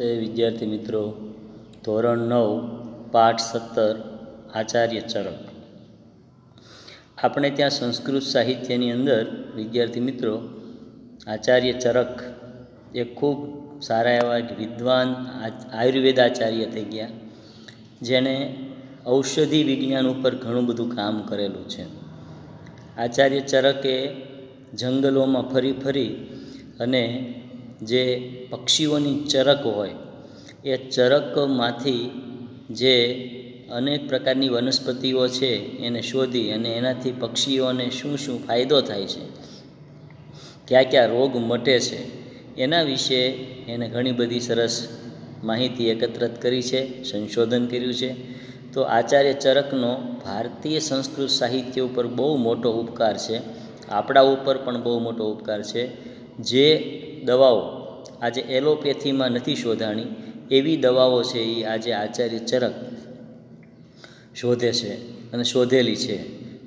વિદ્યાર્થી મિત્રો, ધોરણ 9 પાઠ 17 આચાર્ય ચરક. આપણે ત્યાં સંસ્કૃત સાહિત્યની અંદર વિદ્યાર્થી મિત્રો આચાર્ય ચરક એ ખૂબ સારા એવા વિદ્વાન આયુર્વેદાચાર્ય થઈ ગયા, જેણે ઔષધિ વિજ્ઞાન ઉપર ઘણું બધું કામ કરેલું છે. આચાર્ય ચરકે જંગલોમાં ફરી ફરી અને જે પક્ષીઓની ચરક હોય એ ચરકમાંથી જે અનેક પ્રકારની વનસ્પતિઓ છે એને શોધી અને એનાથી પક્ષીઓને શું શું ફાયદો થાય છે, ક્યાં ક્યાં રોગ મટે છે, એના વિશે એને ઘણી બધી સરસ માહિતી એકત્રિત કરી છે, સંશોધન કર્યું છે. તો આચાર્ય ચરકનો ભારતીય સંસ્કૃત સાહિત્ય ઉપર બહુ મોટો ઉપકાર છે, આપણા ઉપર પણ બહુ મોટો ઉપકાર છે. જે દવાઓ આજે એલોપેથીમાં નથી શોધાણી એવી દવાઓ છે એ આજે આચાર્ય ચરક શોધે છે અને શોધેલી છે,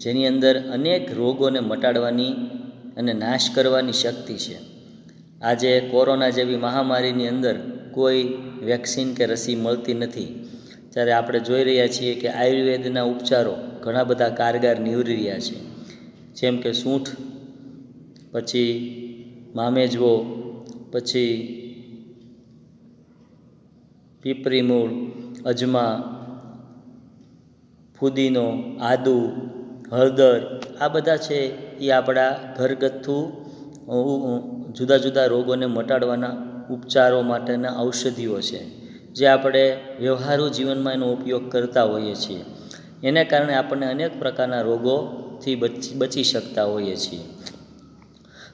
જેની અંદર અનેક રોગોને મટાડવાની અને નાશ કરવાની શક્તિ છે. આજે કોરોના જેવી મહામારીની અંદર કોઈ વેક્સિન કે રસી મળતી નથી, ત્યારે આપણે જોઈ રહ્યા છીએ કે આયુર્વેદના ઉપચારો ઘણા બધા કારગર નીવડી રહ્યા છે, જેમ કે સૂંઠ, પછી મામેજવો, પછી પીપરી મૂળ, અજમા, ફુદીનો, આદુ, હળદર, આ બધા છે એ આપણા ઘરગથ્થુ જુદા જુદા રોગોને મટાડવાના ઉપચારો માટેના ઔષધિઓ છે, જે આપણે વ્યવહારુ જીવનમાં એનો ઉપયોગ કરતા હોઈએ છીએ. એને કારણે આપણને અનેક પ્રકારના રોગોથી બચી શકતા હોઈએ છીએ.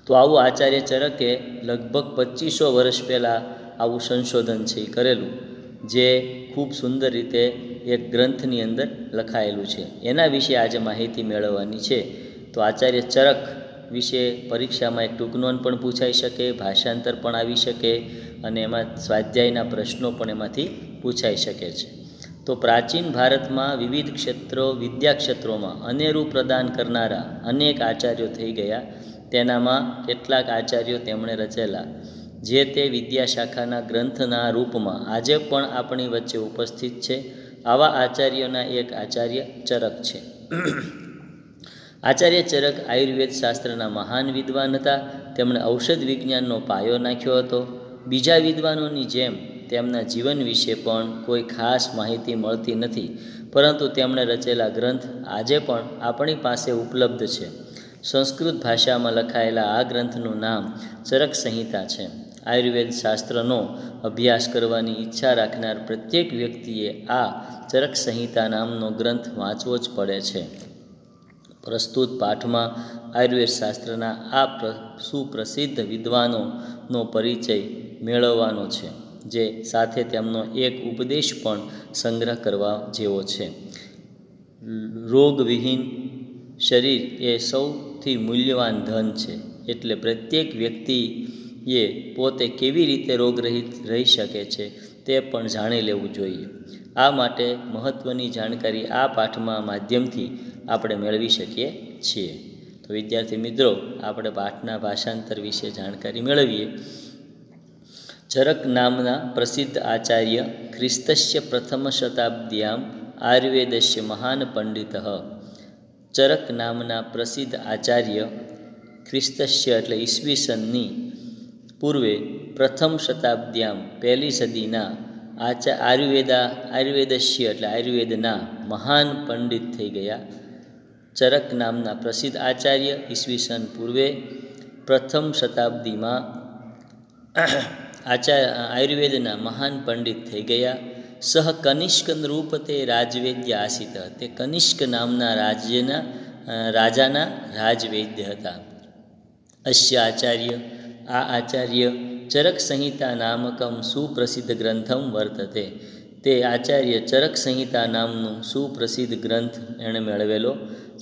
તો આવું આચાર્ય ચરકે લગભગ 2500 વર્ષ પહેલાં આવું સંશોધન છે એ કરેલું, જે ખૂબ સુંદર રીતે એક ગ્રંથની અંદર લખાયેલું છે. એના વિશે આજે માહિતી મેળવવાની છે. તો આચાર્ય ચરક વિશે પરીક્ષામાં એક ટૂંક નોંધ પણ પૂછાઈ શકે, ભાષાંતર પણ આવી શકે અને એમાં સ્વાધ્યાયના પ્રશ્નો પણ એમાંથી પૂછાઈ શકે છે. તો પ્રાચીન ભારતમાં વિવિધ વિદ્યા ક્ષેત્રોમાં અનેરું પ્રદાન કરનારા અનેક આચાર્યો થઈ ગયા. તેનામાં કેટલાક આચાર્યો તેમણે રચેલા જે તે વિદ્યાશાખાના ગ્રંથના રૂપમાં આજે પણ આપણી વચ્ચે ઉપસ્થિત છે. આવા આચાર્યોના એક આચાર્ય ચરક છે. આચાર્ય ચરક આયુર્વેદ શાસ્ત્રના મહાન વિદ્વાન હતા. તેમણે ઔષધ વિજ્ઞાનનો પાયો નાખ્યો હતો. બીજા વિદ્વાનોની જેમ તેમના જીવન વિશે પણ કોઈ ખાસ માહિતી મળતી નથી, પરંતુ તેમણે રચેલા ગ્રંથ આજે પણ આપણી પાસે ઉપલબ્ધ છે. સંસ્કૃત ભાષામાં લખાયેલા આ ગ્રંથનું નામ ચરક સંહિતા છે. આયુર્વેદ શાસ્ત્રનો અભ્યાસ કરવાની ઈચ્છા રાખનાર પ્રત્યેક વ્યક્તિએ આ ચરક સંહિતા નામનો ગ્રંથ વાંચવો જ પડે છે. પ્રસ્તુત પાઠમાં આયુર્વેદ શાસ્ત્રના આ સુપ્રસિદ્ધ વિદ્વાનોનો પરિચય મેળવવાનો છે, જે સાથે તેમનો એક ઉપદેશ પણ સંગ્રહ કરવા જેવો છે. રોગવિહીન શરીર એ સૌથી મૂલ્યવાન ધન છે, એટલે પ્રત્યેક વ્યક્તિએ પોતે કેવી રીતે રોગરહિત રહી શકે છે તે પણ જાણી લેવું જોઈએ. આ માટે મહત્ત્વની જાણકારી આ પાઠમાં માધ્યમથી આપણે મેળવી શકીએ છીએ. તો વિદ્યાર્થી મિત્રો, આપણે પાઠના ભાષાંતર વિશે જાણકારી મેળવીએ. ચરક નામના પ્રસિદ્ધ આચાર્ય ખ્રિસ્તસ્ય પ્રથમ શતાબ્દ્યામ આયુર્વેદસ્ય મહાન પંડિત. ચરક નામના પ્રસિદ્ધ આચાર્ય ખ્રિસ્તસ્ય એટલે ઈસવીસનની પૂર્વે પ્રથમ શતાબ્દ્યામ પહેલી સદીના આયુર્વેદસ્ય એટલે આયુર્વેદના મહાન પંડિત થઈ ગયા. ચરક નામના પ્રસિદ્ધ આચાર્ય ઈસવીસન પૂર્વે પ્રથમ શતાબ્દીમાં આયુર્વેદના મહાન પંડિત થઈ ગયા. સહ કનિષ્ક નૃપતે રાજવૈદ્ય આસિત. તે કનિષ્ક નામના રાજાના રાજવૈદ્ય હતા. અસ્ય આચાર્ય, આ આચાર્ય ચરક સંહિતા નામકમ સુપ્રસિદ્ધ ગ્રંથમ વર્તતે. તે આચાર્ય ચરક સંહિતા નામનું સુપ્રસિદ્ધ ગ્રંથ એણે બનાવેલો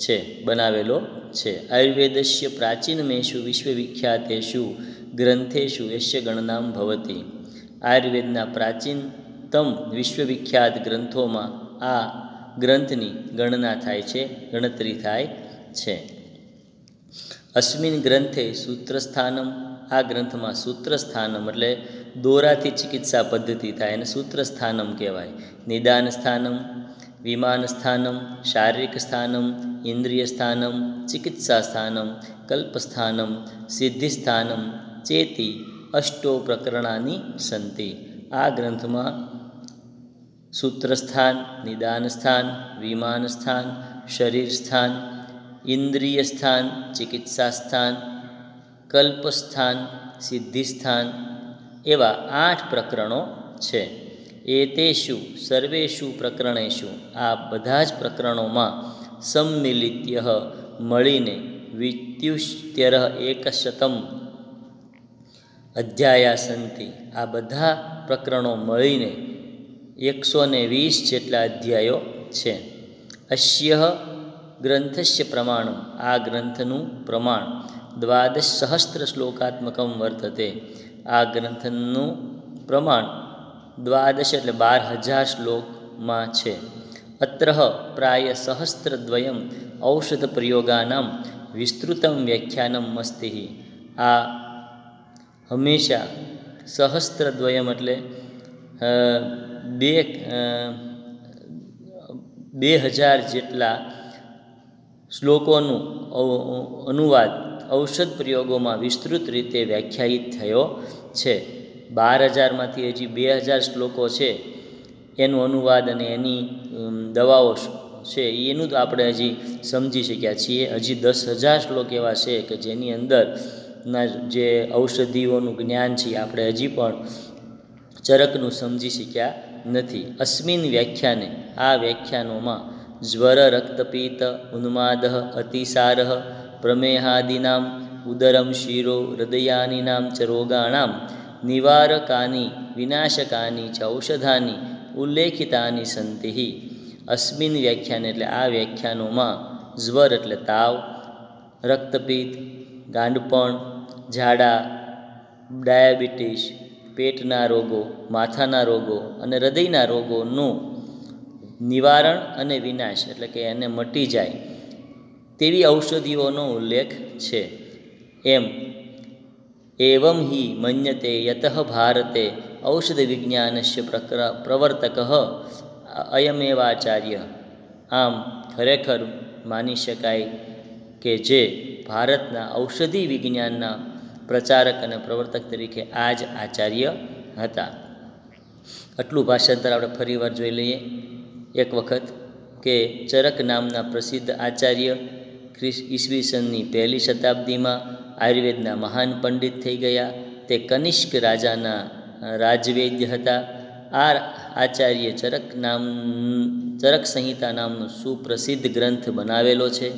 છે. આયુર્વેદસ્ય પ્રાચીનમેષુ વિશ્વવિખ્યાતેષુ ગ્રંથેષુ યસ્ય ગણનામ ભવતી. આયુર્વેદના પ્રાચીનતમ વિશ્વવિખ્યાત ગ્રંથોમાં આ ગ્રંથની ગણતરી થાય છે. અસ્મિન ગ્રંથે સૂત્રસ્થાનમ, આ ગ્રંથમાં સૂત્રસ્થાનમ એટલે દોરાથી ચિકિત્સા પદ્ધતિ થાય એને સૂત્ર સ્થાનમ કહેવાય. નિદાન સ્થાનમ, વિમાન સ્થાનમ, શારીરિક સ્થાનમ, ઇન્દ્રિય સ્થાનમ, ચિકિત્સા સ્થાનમ, કલ્પસ્થાનમ, સિદ્ધિસ્થાનમ ચેતી અષ્ટો પ્રકરણાની સંતિ. આ ગ્રંથમાં સૂત્રસ્થાન, નિદાન સ્થાન, વિમાન સ્થાન, શરીર સ્થાન, ઇન્દ્રિય સ્થાન, ચિકિત્સા સ્થાન, કલ્પસ્થાન, સિદ્ધિસ્થાન એવા 8 પ્રકરણો છે. એતેષુ સર્વેષુ પ્રકરણેષુ આ બધા જ પ્રકરણોમાં સંમિલિત્ય મળીને 271 અધ્યાયા સંતિ. આ બધા પ્રકરણો મળીને 120 જેટલા અધ્યાયો છે. અસ્ય ગ્રંથસ્ય પ્રમાણમ આ ગ્રંથનું પ્રમાણ 12,000 શ્લોકાત્મકમ વર્તતે. આ ગ્રંથનું પ્રમાણ 12 એટલે 12,000 શ્લોકમાં છે. અત્ર પ્રાય સહસ્રદ્વયમ ઔષધ પ્રયોગાનામ વિસ્તૃતમ વ્યાખ્યાનમ અસ્તિ. આ હંમેશા સહસ્રદ્વયમ એટલે 2,000 જેટલા શ્લોકોનું અનુવાદ ઔષધ પ્રયોગોમાં વિસ્તૃત રીતે વ્યાખ્યાયિત થયો છે. 12,000માંથી હજી 2,000 શ્લોકો છે એનું અનુવાદ અને એની દવાઓ છે એનું તો આપણે હજી સમજી શક્યા છીએ. હજી 10,000 શ્લોક એવા છે કે જેની અંદરના જે ઔષધિઓનું જ્ઞાન છે આપણે હજી પણ ચરકનું સમજી શક્યા નથી. અસ્મિન વ્યાખ્યાને આ વ્યાખ્યાનોમાં જ્વર, રક્તપીત, ઉન્માદ, અતિસાર, પ્રમેહાદીનામ, ઉદરમ, શિરો, હૃદયાનીનામ ચ રોગાણામ નિવારકાની વિનાશકાની ચ ઔષધાની ઉલ્લેખિતાની સંતિ. અસ્મિન વ્યાખ્યાન એટલે આ વ્યાખ્યાનોમાં જ્વર એટલે તાવ, રક્તપીત, ગાંડપણ, ઝાડા, ડાયાબિટીસ, પેટના રોગો, માથાના રોગો અને હૃદયના રોગોનું નિવારણ અને વિનાશ એટલે કે એને મટી જાય તેવી ઔષધિઓનો ઉલ્લેખ છે. એવં હિ મન્યતે યતઃ ભારતે ઔષધ વિજ્ઞાનસ્ય પ્રવર્તક અયમેવાચાર્ય. આમ ખરેખર માની શકાય કે જે ભારતના ઔષધિ વિજ્ઞાનના પ્રચારક અને પ્રવર્તક તરીકે આ જ આચાર્ય હતા. આટલું ભાષાંતર આપણે ફરીવાર જોઈ લઈએ એક વખત કે ચરક નામના પ્રસિદ્ધ આચાર્ય ઈસવીસનની 1લી શતાબ્દીમાં આયુર્વેદના મહાન પંડિત થઈ ગયા. તે કનિષ્ક રાજાના રાજવૈદ્ય હતા. આ આચાર્ય ચરક સંહિતા નામનો સુપ્રસિદ્ધ ગ્રંથ બનાવેલો છે.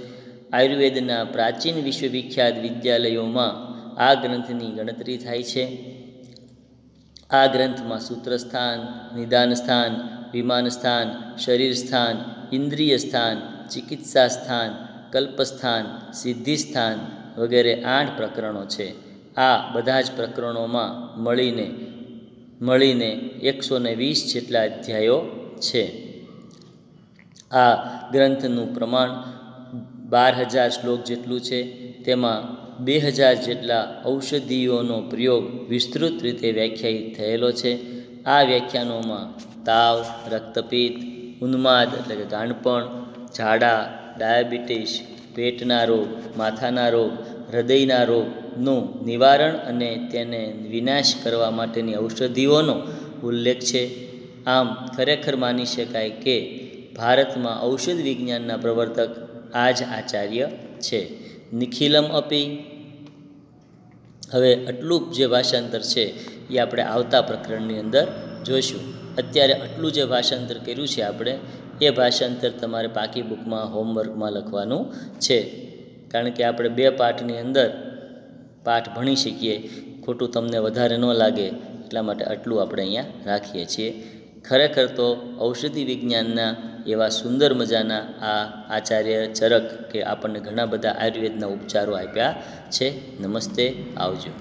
આયુર્વેદના પ્રાચીન વિશ્વવિખ્યાત વિદ્યાલયોમાં આ ગ્રંથની ગણતરી થાય છે. આ ગ્રંથમાં સૂત્રસ્થાન, નિદાન સ્થાન, વિમાન સ્થાન, શરીર સ્થાન, ઇન્દ્રિય સ્થાન, ચિકિત્સા સ્થાન, કલ્પસ્થાન, સિદ્ધિસ્થાન વગેરે 8 પ્રકરણો છે. આ બધા જ પ્રકરણોમાં મળીને 120 જેટલા અધ્યાયો છે. આ ગ્રંથનું પ્રમાણ 12,000 શ્લોક જેટલું છે. તેમાં 2,000 જેટલા ઔષધિઓનો પ્રયોગ વિસ્તૃત રીતે વ્યાખ્યાયિત થયેલો છે. આ વ્યાખ્યાનોમાં તાવ, રક્તપિત્ત, ઉન્માદ એટલે કે ગાંડપણ, ઝાડા, ડાયાબિટીસ, પેટના રોગ, માથાના રોગ, હૃદયના રોગનું નિવારણ અને તેને વિનાશ કરવા માટેની ઔષધિઓનો ઉલ્લેખ છે. આમ ખરેખર માની શકાય કે ભારતમાં ઔષધ વિજ્ઞાનના પ્રવર્તક આ જ આચાર્ય છે. નિખિલમ અપી. હવે આટલું જે ભાષાંતર છે એ આપણે આવતા પ્રકરણની અંદર જોઈશું. અત્યારે આટલું જે ભાષાંતર કર્યું છે આપણે એ ભાષાંતર તમારે પાકી બુકમાં હોમવર્કમાં લખવાનું છે. કારણ કે આપણે 2 પાઠની અંદર પાઠ ભણી શકીએ, ખોટું તમને વધારે ન લાગે એટલા માટે આટલું આપણે અહીંયા રાખીએ છીએ. ખરેખર તો ઔષધિ વિજ્ઞાનના એવા સુંદર મજાના આ આચાર્ય ચરક કે આપણને ઘણા બધા આયુર્વેદના ઉપચારો આપ્યા છે. નમસ્તે, આવજો.